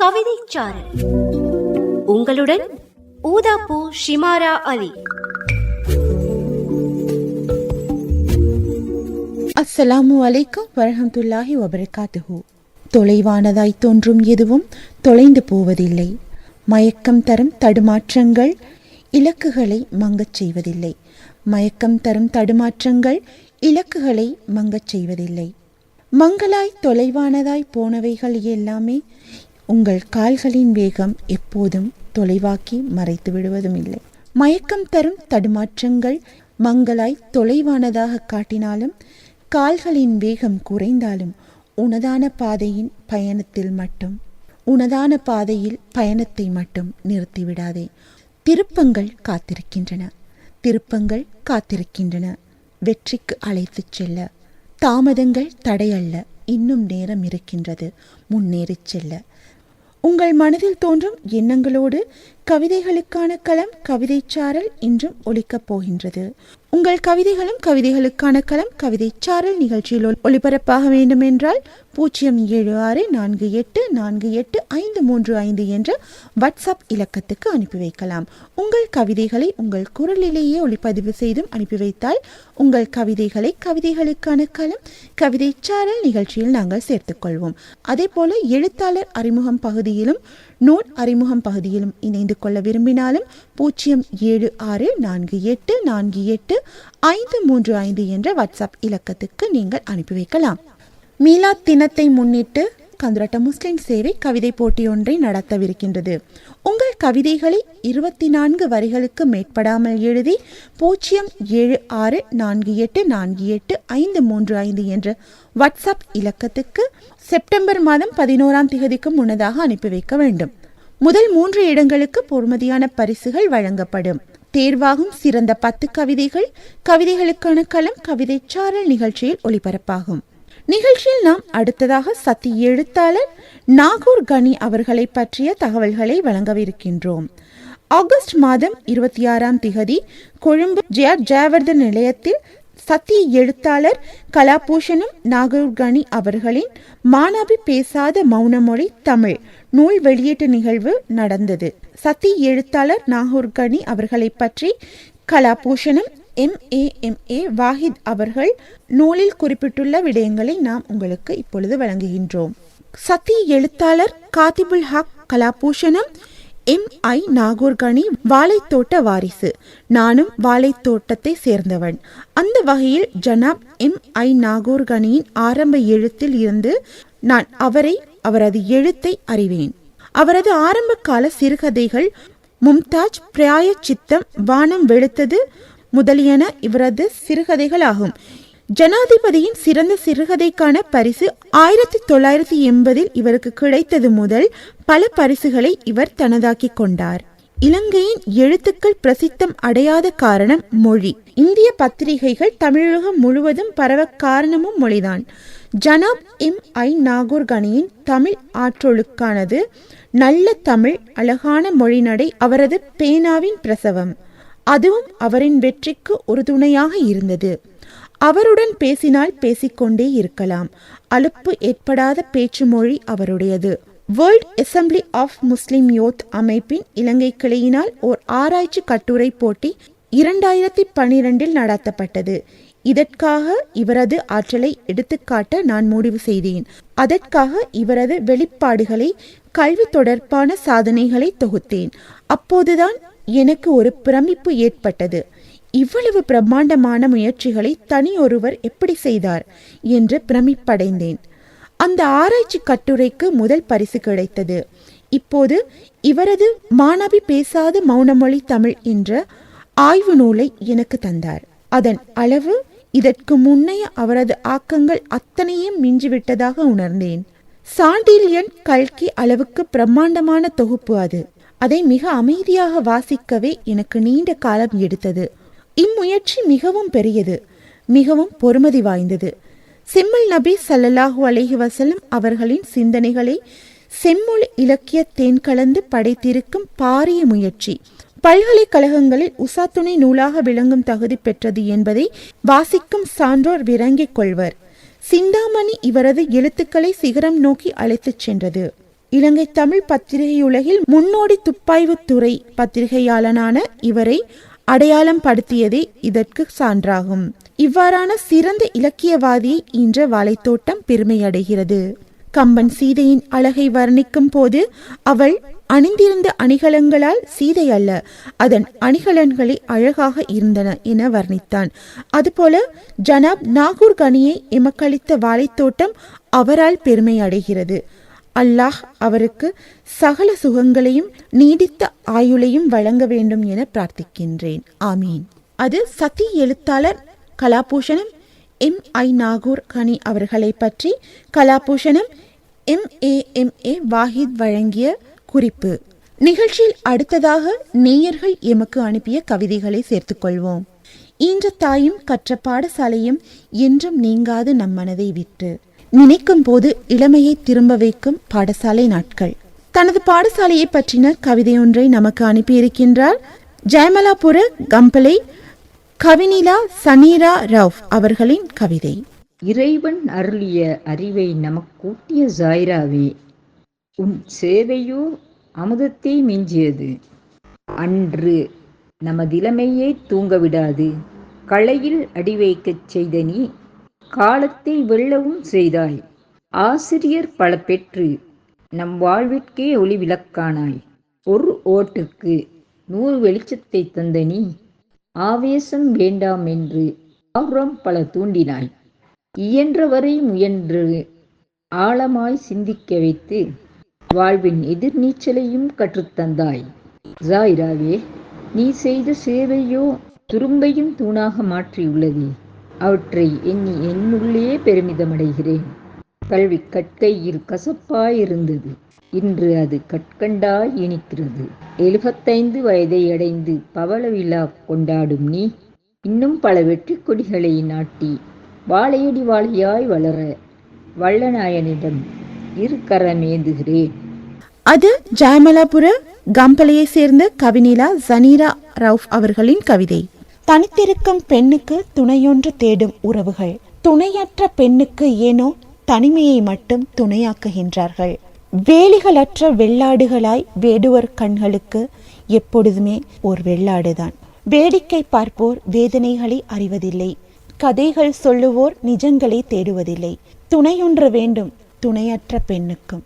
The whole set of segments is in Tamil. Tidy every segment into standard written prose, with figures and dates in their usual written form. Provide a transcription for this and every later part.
கவிதைச்சாரல். உங்களுடன் ஊதாப்பூ ஷிமாரா அலி. அஸ்ஸலாமு அலைக்கும் வரஹ்மத்துல்லாஹி வபரகாத்துஹு. தொலைவானதாய் தோன்றும் எதுவும் தொலைந்து போவதில்லை. மயக்கம் தரும் தடுமாற்றங்கள் இலக்குகளை மங்கச் செய்வதில்லை. மயக்கம் தரும் தடுமாற்றங்கள் இலக்குகளை மங்கச் செய்வதில்லை. மங்களாய் தொலைவானதாய் போனவைகள் எல்லாமே உங்கள் கால்களின் வேகம் எப்போதும் தொலைவாக்கி மறைத்து விடுவதும் இல்லை. மயக்கம் தரும் தடுமாற்றங்கள் மங்களாய் தொலைவானதாக காட்டினாலும் கால்களின் வேகம் குறைந்தாலும் உனதான பாதையின் பயணத்தில் மட்டும் உனதான பாதையில் பயணத்தை மட்டும் நிறுத்திவிடாதே. திருப்பங்கள் காத்திருக்கின்றன, திருப்பங்கள் காத்திருக்கின்றன வெற்றிக்கு அழைத்துச் செல்ல. தாமதங்கள் தடையல்ல, இன்னும் நேரம் இருக்கின்றது முன்னேறிச் செல்ல. உங்கள் மனதில் தோன்றும் எண்ணங்களோடு கவிதைகளுக்கான களம் கவிதைச்சாரல் இன்றும் ஒலிக்கப் போகின்றது. உங்கள் கவிதைகளும் கவிதைகளுக்கான களம் கவிதைச்சாரல் நிகழ்ச்சியில் ஒளிபரப்பாக வேண்டும் என்றால் 07648485535 என்ற வாட்ஸ்அப் இலக்கத்துக்கு அனுப்பி வைக்கலாம். உங்கள் கவிதைகளை உங்கள் குரலிலேயே ஒளிப்பதிவு செய்தும் அனுப்பி வைத்தால் உங்கள் கவிதைகளை கவிதைகளுக்கான களம் கவிதைச்சாரல் நிகழ்ச்சியில் நாங்கள் சேர்த்துக்கொள்வோம். அதே போல எழுத்தாளர் அறிமுகம் பகுதியிலும் நூல் அறிமுகம் பகுதியிலும் இணைந்து கொள்ள விரும்பினாலும் 07648485535 என்ற வாட்ஸ்அப் இலக்கத்துக்கு நீங்கள் அனுப்பி வைக்கலாம். மீலாத் தினத்தை முன்னிட்டு கந்துரட்ட முஸ்லிம் சேவை கவிதை போட்டி ஒன்றை நடத்தவிருக்கின்றது. உங்கள் கவிதைகளை 24 வரிகளுக்கு மேற்படாமல் எழுதி 07648485535 என்ற வாட்ஸ்அப் இலக்கத்துக்கு செப்டம்பர் மாதம் 11ஆம் தேதிக்கு முன்னதாக அனுப்பி வைக்க வேண்டும். முதல் 3 இடங்களுக்கு பொறுமதியான பரிசுகள் வழங்கப்படும். தேர்வாகும் சிறந்த 10 கவிதைகள் கவிதைகளுக்கான களம் கவிதைச்சாரல் நிகழ்ச்சியில் ஒளிபரப்பாகும். நிகழ்ச்சியில் நாம் அடுத்ததாக சத்தி எழுத்தாளர் நாகூர் கனி அவர்களை பற்றிய தகவல்களை வழங்கவிருக்கின்றோம். ஆகஸ்ட் மாதம் 26ஆம் தேதி கொழும்பு ஜெயவர்தன் நிலையத்தில் சத்திய எழுத்தாளர் கலாபூஷணம் நாகூர் கனி அவர்களின் மாணவி பேசாத மௌனமொழி தமிழ் நூல் வெளியீட்டு நிகழ்வு நடந்தது. சத்திய எழுத்தாளர் நாகூர் கனி அவர்களை பற்றி கலாபூஷணம் MA வாஹித் அவர்கள் நூலில் குறிப்பிட்டுள்ள விடயங்களை நாம் உங்களுக்கு இப்பொழுது வழங்குகின்றோம். சத்திய எழுத்தாளர் காத்திபுல் ஹக் கலாபூஷணம் MI நாகூர் கனி வாழைத்தோட்ட வாரிசு. நானும் வாழைத்தோட்டத்தை சேர்ந்தவன். அந்த வகையில் ஜனாப் MI நாகூர் கனியின் ஆரம்ப எழுத்தில் இருந்து நான் அவரது எழுத்தை அறிவேன். அவரது ஆரம்ப கால சிறுகதைகள் மும்தாஜ், பிராய சித்தம், வானம் வெளுத்தது முதலியன இவரது சிறுகதைகள் ஆகும். ஜனாதிபதியின் சிறந்த சிறுகதைக்கான பரிசு 1980 இவருக்கு கிடைத்தது முதல் பல பரிசுகளை இவர் தனதாக்கி கொண்டார். இலங்கையின் எழுத்துக்கள் பிரசித்தம் அடையாத காரணம் மொழி. இந்திய பத்திரிகைகள் தமிழகம் முழுவதும் பரவ காரணமும் மொழிதான். ஜனாப் MI நாகூர் கனியின் தமிழ் ஆற்றொழுக்கானது நல்ல தமிழ், அழகான மொழிநடை அவரது பேனாவின் பிரசவம். அதுவும் அவரின் வெற்றிக்கு ஒரு துணையாக இருந்தது. அவருடன் பேசினால் பேசிக்கொண்டே இருக்கலாம். அலுப்பு ஏற்படாத பேச்சு மொழி அவருடையது. World assembly of Muslim youth அமைப்பின் இலங்கை கிளையினால் ஓர் ஆராய்ச்சி கட்டுரை போட்டி 2012 நடத்தப்பட்டது. இதற்காக இவரது ஆற்றலை எடுத்துக்காட்ட நான் முடிவு செய்தேன். அதற்காக இவரது வெளிப்பாடுகளை, கல்வி தொடர்பான சாதனைகளை தொகுத்தேன். அப்போதுதான் எனக்கு ஒரு பிரமிப்பு ஏற்பட்டது. இவ்வளவு பிரம்மாண்டமான முயற்சிகளை தனி ஒருவர் எப்படி செய்தார் என்று பிரமிப்படைந்தேன். அந்த ஆராய்ச்சி கட்டுரைக்கு முதல் பரிசு கிடைத்தது. இப்போது இவரது மாணவி பேசாத மௌனமொழி தமிழ் என்ற ஆய்வு நூலை எனக்கு தந்தார். அதன் அளவு இதற்கு முன்னைய அவரது ஆக்கங்கள் அத்தனையும் மிஞ்சிவிட்டதாக உணர்ந்தேன். சாண்டில்யன் கல்கி அளவுக்கு பிரம்மாண்டமான தொகுப்பு அது. அதை மிக அமைதியாக வாசிக்கவே எனக்கு நீண்ட காலம் எடுத்தது. இம்முயற்சி மிகவும் பெரியது, மிகவும் பொறுமதி வாய்ந்தது. செம்மல் நபி ஸல்லல்லாஹு அலைஹி வஸல்லம் அவர்களின் சிந்தனைகளை செம்மொழி இலக்கிய தேன் கலந்து படைத்திருக்கும் பாரிய முயற்சி. பல்கலைக்கழகங்களில் உசாத்துணை நூலாக விளங்கும் தகுதி பெற்றது என்பதை வாசிக்கும் சான்றோர் விளங்கிக் கொள்வர். சிந்தாமணி இவரது எழுத்துக்களை சிகரம் நோக்கி அழைத்துச் சென்றது. இலங்கை தமிழ் பத்திரிகையுலகில் முன்னோடி துப்பாய்வுத்துறை பத்திரிகையாளனான இவரை அடையாளம் படுத்தியதே இதற்கு சான்றாகும். இவ்வாறான சிறந்த இலக்கியவாதியை இன்ற வாழைத்தோட்டம் பெருமையடைகிறது. கம்பன் சீதையின் அழகை வர்ணிக்கும் போது அவள் அணிந்திருந்த அணிகலன்களால் சீதை அல்ல, அதன் அணிகலன்களே அழகாக இருந்தன என வர்ணித்தான். அதுபோல ஜனாப் நாகூர் கனியை எமக்களித்த வாழைத்தோட்டம் அவரால் பெருமை அடைகிறது. அல்லாஹ் அவருக்கு சகல சுகங்களையும் நீடித்த ஆயுளையும் வழங்க வேண்டும் என பிரார்த்திக்கின்றேன். ஆமீன். அது சதி எழுத்தாளர் கலாபூஷணம் MI நாகூர் கனி அவர்களை பற்றி கலாபூஷணம் MA வாஹித் வழங்கிய குறிப்பு. நிகழ்ச்சியில் அடுத்ததாக நேயர்கள் எமக்கு அனுப்பிய கவிதைகளை சேர்த்துக்கொள்வோம். ஈன்ற தாயும் கற்ற பாடசாலையும் என்றும் நீங்காது நம் மனதை விட்டு நினைக்கும் போது இளமையை திரும்ப வைக்கும் பாடசாலை நாட்கள். தனது பாடசாலையை பற்றின கவிதை ஒன்றை நமக்கு அனுப்பியிருக்கின்றார் ஜெயமலாபுர கம்பளை கவினிலா சனீரா ரவுஃப் அவர்களின் கவிதை. இறைவன் அருளிய அறிவை நமக்கூட்டிய ஜாயிராவே, உன் சேவையோ அமுதத்தை மிஞ்சியது. அன்று நமதிலமையே தூங்கவிடாது களையில் அடி வைக்கச் செய்த நீ காலத்தை வெல்லவும் செய்தாய். ஆசிரியர் பல பெற்று நம் வாழ்விற்கே ஒளி விளக்கானாய். ஒரு ஓட்டுக்கு 100 வெளிச்சத்தை தந்த நீ ஆவேசம் வேண்டாம் என்று ஆர்வம் பல தூண்டினாய். இயன்றவரை முயன்று ஆழமாய் சிந்திக்க வைத்து வாழ்வின் எதிர்நீச்சலையும் கற்றுத்தந்தாய். ஜாயிராவே, நீ செய்த சேவையோ துரும்பையும் தூணாக மாற்றியுள்ளது. அவற்றை எண்ணி என்னுள்ளே பெருமிதமடைகிறேன். கல்வி கற்கையில் கசப்பாயிருந்தது, இன்று அது கற்கண்டாய் இனிக்கிறது. 75 வயதை அடைந்து பவள விழா கொண்டாடும் நீ இன்னும் பல வெற்றி கொடிகளை நாட்டி வாழையடி வாழையாய் வளர வல்லநாயனிடம் இருக்கரமேந்துகிறேன். அது ஜெயமலாபுர கம்பளையை சேர்ந்த கவினிலா சனீரா ரவுஃப் அவர்களின் கவிதை. தனித்திருக்கும் பெண்ணுக்கு துணையொன்று தேடும் உறவுகள் துணையற்ற பெண்ணுக்கு ஏனோ தனிமையை மட்டும் துணையாக்குகின்றார்கள். வேலிகளற்ற வெள்ளாடுகளாய் வேடுவர் கண்களுக்கு எப்பொழுதுமே ஒரு வெள்ளாடுதான். வேடிக்கை பார்ப்போர் வேதனைகளை அறிவதில்லை, கதைகள் சொல்லுவோர் நிஜங்களை தேடுவதில்லை. துணையொன்று வேண்டும் துணையற்ற பெண்ணுக்கும்,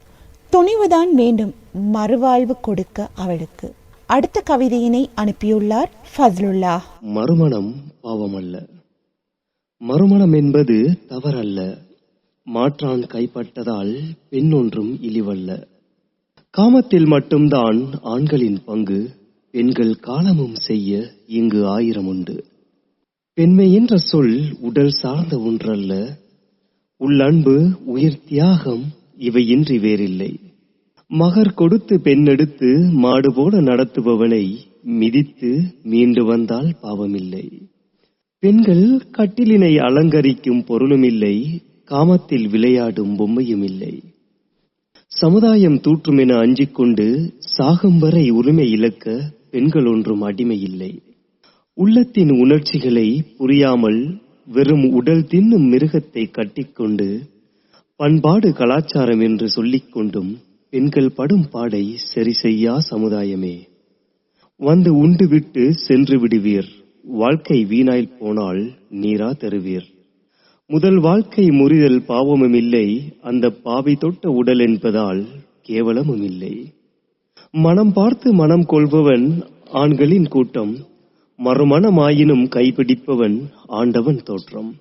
துணிவுதான் வேண்டும் மறுவாழ்வு கொடுக்க அவளுக்கு. அடுத்த கவிதையினை அனுப்பியுள்ளார் ஃபஸ்லுல்லா. மறுமணம் பாவமல்ல, மறுமணம் என்பது தவறல்ல. மாற்றான் கைப்பட்டதால் பெண் ஒன்றும் இழிவல்ல. காமத்தில் மட்டும்தான் ஆண்களின் பங்கு, பெண்கள் காலமும் செய்ய இங்கு 1000 உண்டு. பெண்மை என்ற சொல் உடல் சார்ந்த ஒன்றல்ல, உள்ளன்பு உயிர் தியாகம் இவை இன்றி வேறில்லை. மகர் கொடுத்து பெண்ணெடுத்து மாடு போல நடத்துபவனை மிதித்து மீண்டு வந்தால் பாவமில்லை. பெண்கள் கட்டிலினை அலங்கரிக்கும் பொருளும் இல்லை, காமத்தில் விளையாடும் பொம்மையும் இல்லை. சமுதாயம் தூற்றும் என அஞ்சிக் கொண்டு சாகும் வரை உரிமை இழக்க பெண்கள் ஒன்றும் அடிமை இல்லை. உள்ளத்தின் உணர்ச்சிகளை புரியாமல் வெறும் உடல் தின்னும் மிருகத்தை கட்டிக்கொண்டு பண்பாடு கலாச்சாரம் என்று சொல்லிக் கொண்டும் பெண்கள் படும் பாடை சரி செய்யா சமுதாயமே. வந்து உண்டு விட்டு சென்று விடுவீர், வாழ்க்கை வீணாய் போனால் நீரா தருவீர். முதல் வாழ்க்கை முறிதல் பாவமும் இல்லை, அந்த பாவி தொட்ட உடல் என்பதால் கேவலமும் இல்லை. மனம் பார்த்து மனம் கொள்பவன் ஆண்களின் கூட்டம், மறுமணமாயினும் கைப்பிடிப்பவன் ஆண்டவன் தோற்றம்.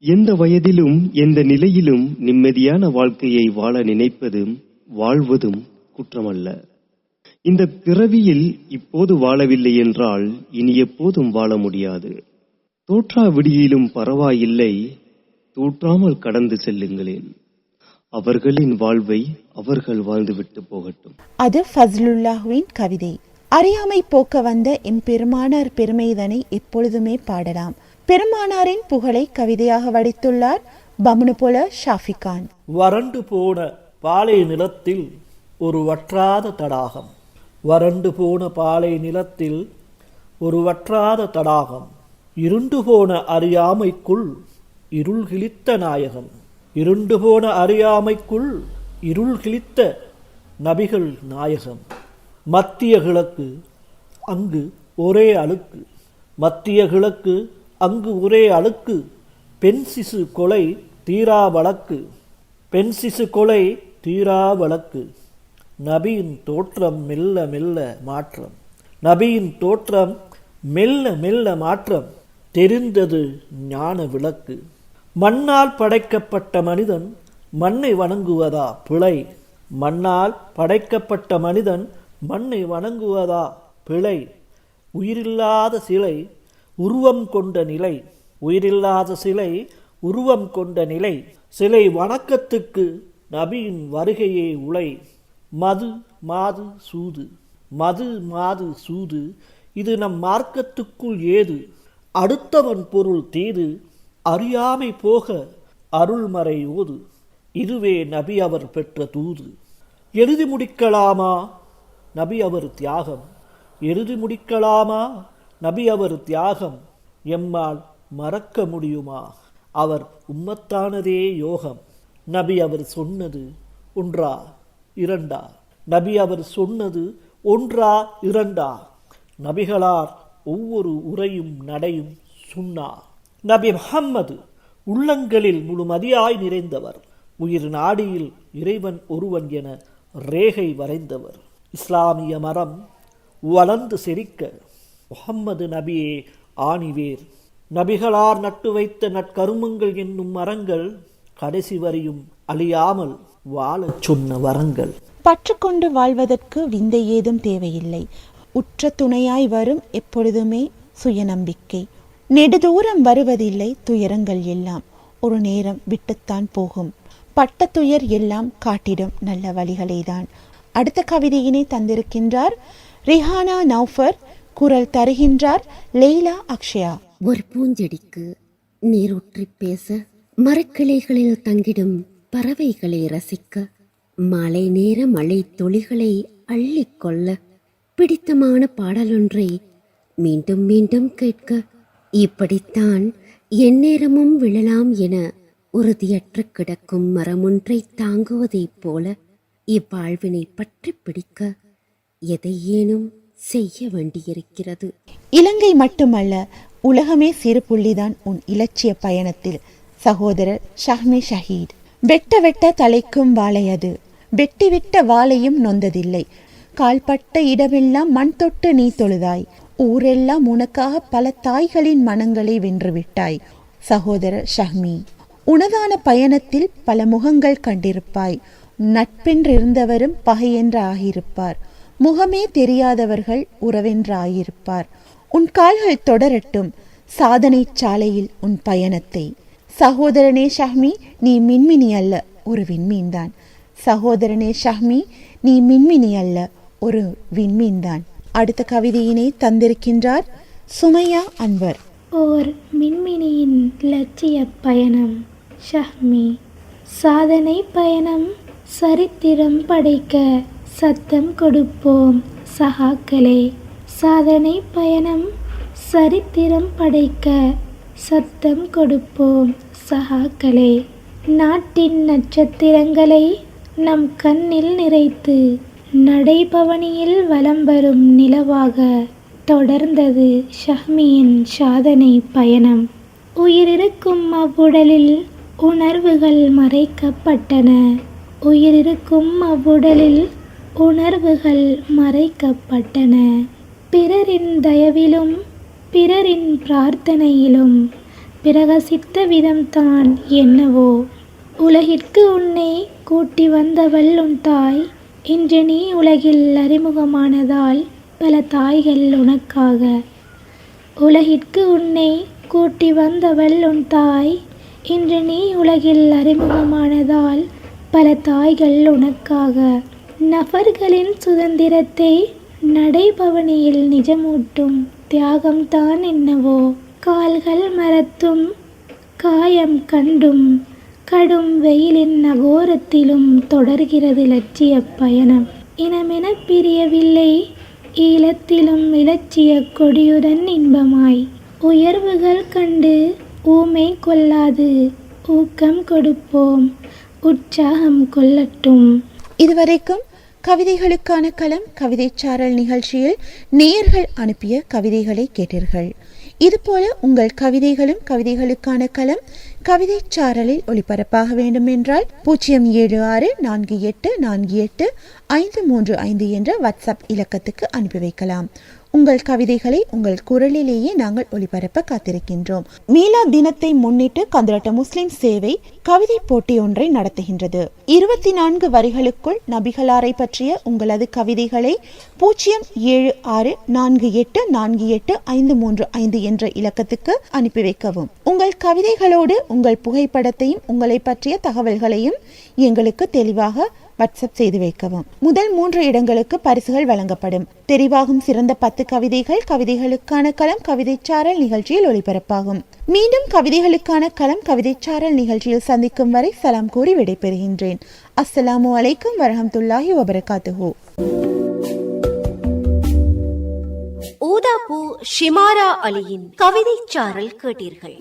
எந்த வயதிலும் எந்த நிலையிலும் நிம்மதியான வாழ்க்கையை வாழ நினைப்பதும் வாழ்வதும் குற்றமல்ல. இந்த பிறவியில் இப்போது வாழவில்லை என்றால் இனி எப்போதும் வாழ முடியாது. தோற்றா விடியிலும் பரவாயில்லை, தூற்றாமல் கடந்து செல்லுங்களேன். அவர்களின் வாழ்வை அவர்கள் வாழ்ந்துவிட்டு போகட்டும். அது ஃபஸ்லுல்லாஹ்வின் கவிதை. அறியாமை போக்க வந்த எம்பெருமானார் பெருமைதனை எப்பொழுதுமே பாடலாம். பெருமானாரின் புகழை கவிதையாக வடித்துள்ளார் பமுனுபொல ஷாஃபிகான். வறண்டு போன பாலை நிலத்தில் ஒரு வற்றாத தடாகம், வறண்டு போன பாலை நிலத்தில் ஒரு வற்றாத தடாகம், இருண்டு போன அறியாமைக்குள் இருள் கிழித்த நாயகம். இருண்டு போன அறியாமைக்குள் இருள் கிழித்த நபிகள் நாயகம். மத்திய கிழக்கு அங்கு ஒரே அழுக்கு, மத்திய கிழக்கு அங்கு ஒரே அழுக்கு. பெண் சிசு கொலை தீரா வழக்கு, பெண் சிசு கொலை தீரா வழக்கு. நபியின் தோற்றம் மெல்ல மெல்ல மாற்றம், நபியின் தோற்றம் மெல்ல மெல்ல மாற்றம். தெரிந்தது ஞான விளக்கு. மண்ணால் படைக்கப்பட்ட மனிதன் மண்ணை வணங்குவதா பிழை, மண்ணால் படைக்கப்பட்ட மனிதன் மண்ணை வணங்குவதா பிழை. உயிரில்லாத சிலை உருவம் கொண்ட நிலை, உயிரில்லாத சிலை உருவம் கொண்ட நிலை. சிலை வணக்கத்துக்கு நபியின் வருகையே உலை. மது மாது சூது, மது மாது சூது, இது நம் மார்க்கத்துக்குள் ஏது. அடுத்தவன் பொருள் தீது, அறியாமை போக அருள்மறை ஓது. இதுவே நபி அவர் பெற்ற தூது. எழுதி முடிக்கலாமா நபி அவர் தியாகம், எழுதி முடிக்கலாமா நபி அவர் தியாகம். எம்மால் மறக்க முடியுமா அவர் உம்மத்தானதே யோகம். நபி அவர் சொன்னது ஒன்றா இரண்டா, நபி அவர் சொன்னது ஒன்றா இரண்டா. நபிகளார் ஒவ்வொரு உரையும் நடையும் சுன்னா. நபி முஹம்மது உள்ளங்களில் முழுமதியாய் நிறைந்தவர், உயிர் நாடியில் இறைவன் ஒருவன் என ரேகை வரைந்தவர். இஸ்லாமிய மரம் வளர்ந்து செழிக்க முஹம்மது நபியே ஆணிவேர். நபிகளார் நட்டு வைத்த நற்கருமங்கள் என்னும் மரங்கள் கடைசி வரையும் அழியாமல் வாழச் சொன்ன வரங்கள். பற்றுக்கொண்டு வாழ்வதற்கு விந்தை ஏதும் தேவையில்லை. உற்ற துணையாய் வரும் எப்பொழுதுமே சுயநம்பிக்கை. நெடுதூரம் வருவதில்லை துயரங்கள் எல்லாம், ஒரு நேரம் விட்டுத்தான் போகும். பட்ட துயர் எல்லாம் காட்டிடும் நல்ல வழிகளை தான். அடுத்த கவிதையினை தந்திருக்கின்றார் ரிஹானா நௌஃபர், குரல் தருகின்றார் லெய்லா அக்ஷயா. ஒரு பூஞ்செடிக்கு நீரூற்றி பேச, மரக்கிளைகளில் தங்கிடும் பறவைகளை ரசிக்க, மாலை நேர மழை துளிகளை அள்ளிக்கொள்ள, பிடித்தமான பாடலொன்றை மீண்டும் மீண்டும் கேட்க, இப்படித்தான் எந்நேரமும் விழலாம் என உறுதியற்று கிடக்கும் மரமொன்றை தாங்குவதைப் போல இவ்வாழ்வினை பற்றி பிடிக்க எதையேனும் செய்ய வேண்டியிருக்கிறது. இலங்கை மட்டுமல்ல, உலகமே சிறு புள்ளிதான் உன் இலட்சிய பயணத்தில். சகோதரர் ஷஹ்மி ஷஹீத். வெட்ட வெட்ட தலைக்கும் வாழை அது, வெட்டி விட்ட வாழையும் நொந்ததில்லை. கால்பட்ட இடமெல்லாம் மண் தொட்டு நீ தொழுதாய், ஊரெல்லாம் உனக்காக பல தாய்களின் மனங்களை வென்றுவிட்டாய். சகோதரர் ஷஹ்மி, உனதான பயணத்தில் பல முகங்கள் கண்டிருப்பாய். நட்பென்றிருந்தவரும் பகையென்று ஆகியிருப்பார். முகமே தெரியாதவர்கள் உறவென்று ஆகியிருப்பார். உன் கால்கள் தொடரட்டும் சாதனை சாலையில் உன் பயணத்தை. சகோதரனே ஷஹ்மி, நீ மின்மினி அல்ல, ஒரு விண்மீன்தான். சகோதரனே ஷஹ்மி, நீ மின்மினி அல்ல, ஒரு விண்மீன்தான். அடுத்த கவிதையினை தந்திருக்கின்றார் சுமையா அன்வர். ஓர் மின்மினியின் லட்சிய பயணம். ஷஹ்மி. சாதனை பயணம் சரித்திரம் படைக்க சத்தம் கொடுப்போம் சகாக்களே. சாதனை பயணம் சரித்திரம் படைக்க சத்தம் கொடுப்போம் சகாக்களே. நாட்டின் நட்சத்திரங்களை நம் கண்ணில் நிறைத்து நடைபவனியில் வலம் வரும் நிலவாக தொடர்ந்தது ஷஹ்மியின் சாதனை பயணம். உயிரிருக்கும் அவ்வுடலில் உணர்வுகள் மறைக்கப்பட்டன, உயிரிருக்கும் அவ்வுடலில் உணர்வுகள் மறைக்கப்பட்டன. பிறரின் தயவிலும் பிறரின் பிரார்த்தனையிலும் பிரகசித்த விதம்தான் என்னவோ. உலகிற்கு உன்னை கூட்டி வந்தவள் உன் தாய், இன்று நீ உலகில் அறிமுகமானதால் பல தாய்கள் உனக்காக. உலகிற்கு உன்னை கூட்டி வந்தவள் உன் தாய், இன்று நீ உலகில் அறிமுகமானதால் பல தாய்கள் உனக்காக. நபர்களின் சுதந்திரத்தை நடைபவனியில் நிஜமூட்டும் தியாகம்தான் என்னவோ. கால்கள் மரத்தும் காயம் கண்டும் கடும் வெயிலின் அகோரத்திலும் தொடர்கிறது லட்சிய பயணம். இனமென பிரியவில்லை ஈழத்திலும் இலட்சிய கொடியுடன் இன்பமாய். உயர்வுகள் கண்டு ஊமை கொள்ளாது ஊக்கம் கொடுப்போம், உற்சாகம் கொள்ளட்டும். இதுவரைக்கும் கவிதைகளுக்கான களம் கவிதைச்சாரல் நிகழ்ச்சியில் நேயர்கள் அனுப்பிய கவிதைகளை கேட்டீர்கள். இதுபோல உங்கள் கவிதைகளும் கவிதைகளுக்கான களம் கவிதைச்சாரலில் ஒளிபரப்பாக வேண்டும் என்றால் 0764484853 என்ற வாட்ஸ்அப் இலக்கத்துக்கு அனுப்பி வைக்கலாம். உங்கள் கவிதைகளை உங்கள் குரலிலேயே நாங்கள் ஒளிபரப்ப காத்திருக்கின்றோம். மீலா தினத்தை முன்னிட்டு கந்தரட்ட முஸ்லிம் சேவை கவிதை போட்டி ஒன்றை நடத்துகின்றது. 24 வரிகளுக்குள் நபிகளாரை பற்றிய உங்களது கவிதைகளை 0764484853 என்ற இலக்கத்துக்கு அனுப்பி வைக்கவும். உங்கள் கவிதைகளோடு உங்கள் புகைப்படத்தையும் உங்களை பற்றிய தகவல்களையும் எங்களுக்கு தெளிவாக வாட்ஸ்அப் செய்து வைக்கவும். முதல் 3 இடங்களுக்கு பரிசுகள் வழங்கப்படும். தெரிவாகும் சிறந்த 10 கவிதைகள் கவிதைகளுக்கான களம் கவிதைச்சாரல் நிகழ்ச்சியில் ஒளிபரப்பாகும். மீண்டும் கவிதைகளுக்கான களம் கவிதைச்சாரல் நிகழ்ச்சியில் சந்திக்கும் வரை சலாம் கூறி விடைபெறுகின்றேன். அஸ்ஸலாமு அலைக்கும் வரஹ்மத்துல்லாஹி வபரகாத்துஹு. ஊதாப்பூ ஷிமாரா அலியின் கவிதைச்சாரல் கேட்டீர்கள்.